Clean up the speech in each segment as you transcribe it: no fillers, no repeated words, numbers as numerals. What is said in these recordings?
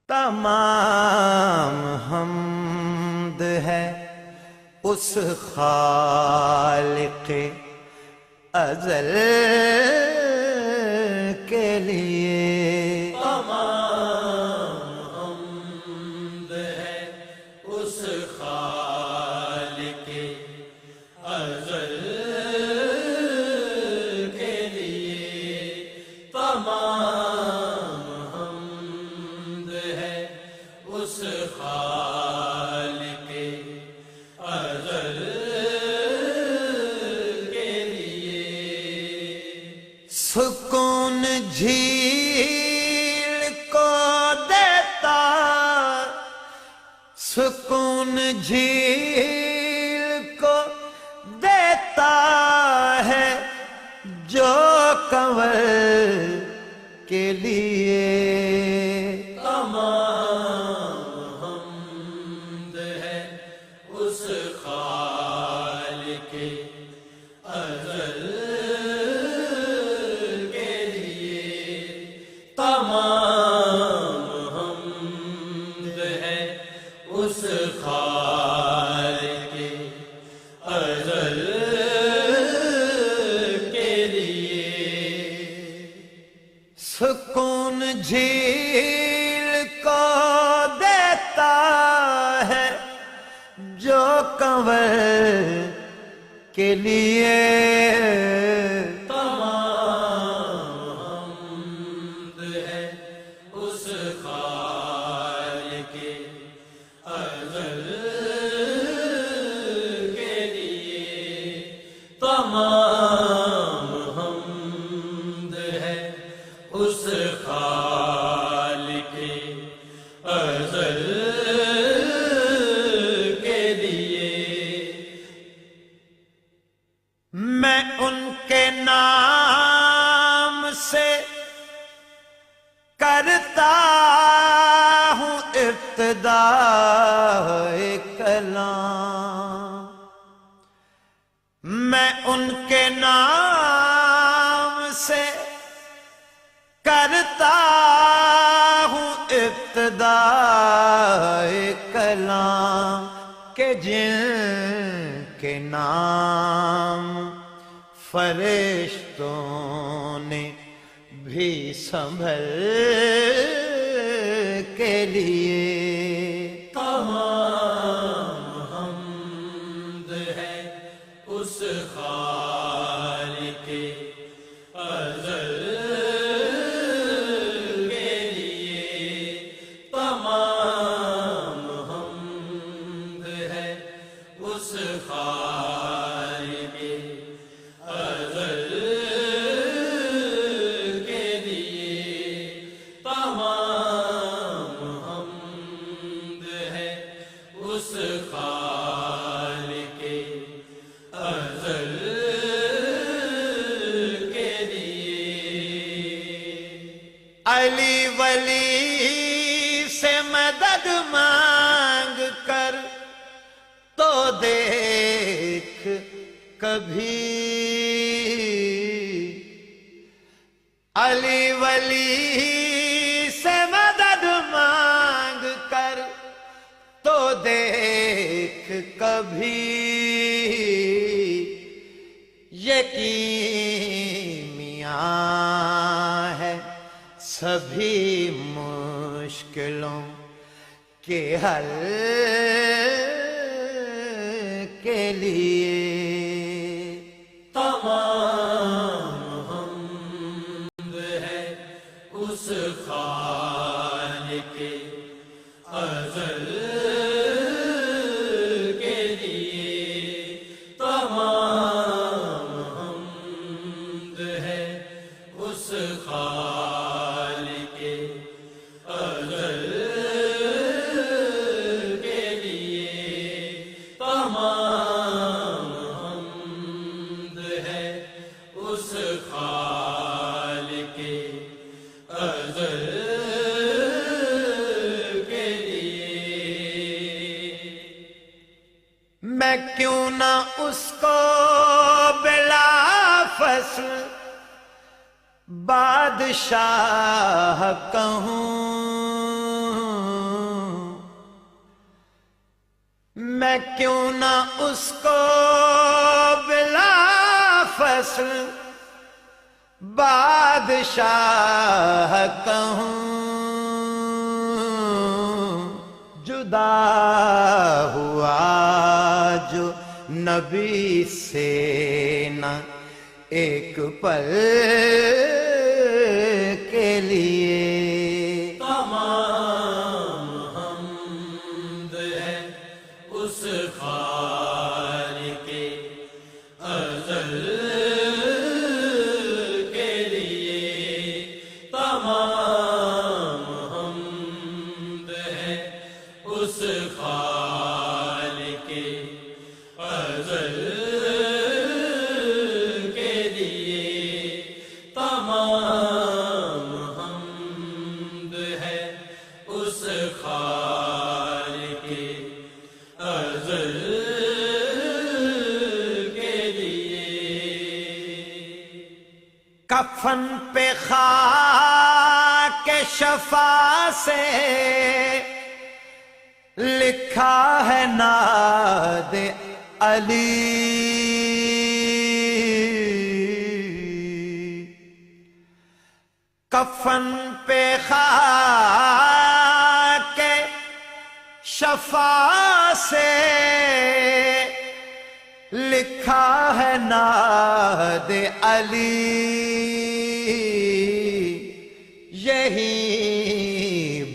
تمام حمد ہے اس خالق ازل کے لیے، تمام حمد ہے اس خالق ازل کے لیے، تمام حمد ہے اس خالق ازل کے لیے۔ سکون جھیل کو دیتا، سکون جھیل کو دیتا ہے جو کنور کے لیے، تمام حمد ہے اس خالق ازل کے لیے، تمام حمد ہے اس خالق ازل کے لیے۔ سکون جھیل کو دیتا ہے جو کنور کے لیے، تمام حمد ہے اس خالق ازل کے لیے، تمام حمد ہے اس خالق ازل کے لیے۔ میں ان کے نام سے کرتا ہوں ابتدا کلام، میں ان کے نام سے کرتا ہوں ابتدا کلام، کہ جن کے نام فرشتوں نے بھی سنبھل کے لیے، تمام حمد ہے اس خالق ازل کے لیے، تمام حمد ہے اس خالق ازل کے لیے، تمام حمد ہے اس خالق ازل کے لیے۔ علی ولی سے مدد مانگ کر تو دیکھ کبھی، علی ولی سے مدد مانگ کر تو دیکھ کبھی، یہ کیمیا ہے سبھی مشکلوں کے حل کے لیے، تمام حمد ہے اس خالق ازل کے لیے، تمام حمد ہے اس خالق ازل کے لیے، تمام حمد ہے اس خالق ازل کے لیے۔ میں کیوں نہ اس کو بلا فصل بادشاہ کہوں، میں کیوں نہ اس کو بلا فصل بادشاہ کہوں، جدا ہوا جو نبی سے نہ ایک پل کے لیے، تمام حمد ہے اس خالق ازل کے لیے، تمام حمد ہے اس خالق ازل کے لیے، تمام حمد ہے اس خالق ازل کے لیے۔ کفن پہ خاک شفا سے لکھا ہے ناد علی، کفن پہ خاک شفا سے لکھا ہے ناد علی، یہی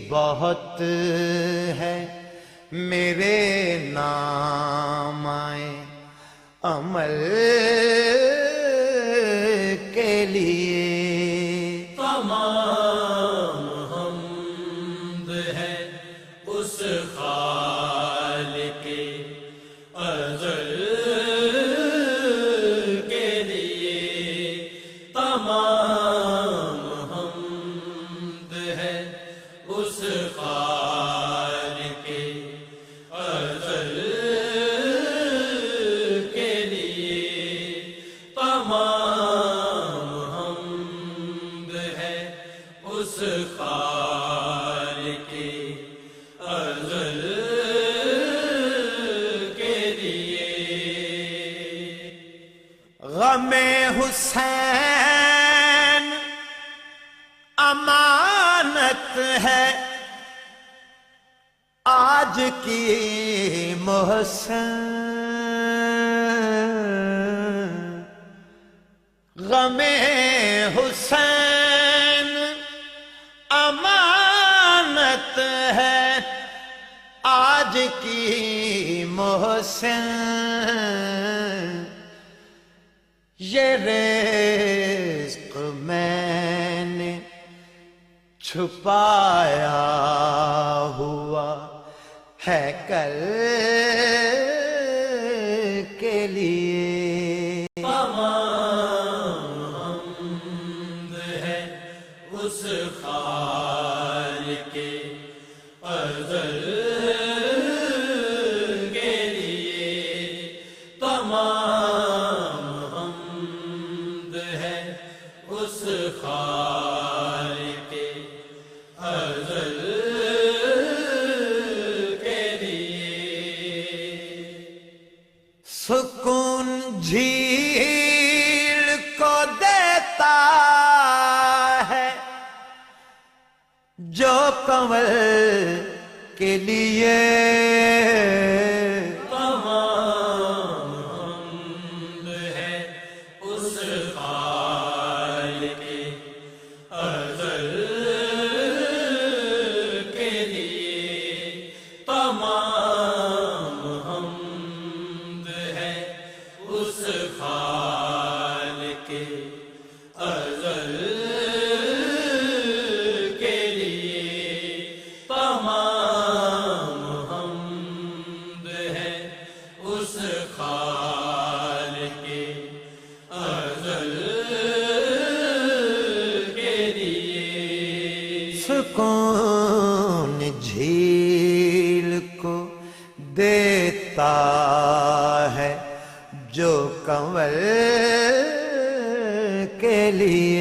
بہت ہے میرے نام عمل کے لیے، تمام حمد ہے اس خالق ازل کے لیے، تمام حمد ہے اس خالق ازل کے لیے، تمام حمد ہے اس خالق ازل کے لیے۔ غم حسین امانت ہے آج کی محسن، غم حسین امانت ہے آج کی محسن، یہ رزق میں نے چھپایا ہوا ہے کل کے لیے، تمام حمد ہے اس خالق ازل کے لیے، تمام حمد ہے اس خالق ازل کے لیے۔ سکون جھیل کو دیتا ہے جو کنول کے لیے، تمام حمد ہے اس خالق ازل کے لیے، تمام حمد ہے اس خالق ازل کے لیے، تمام حمد ہے اس خالق ازل کے لیے۔ سکون جھیل کو دیتا ہے جو کنول کے لیے،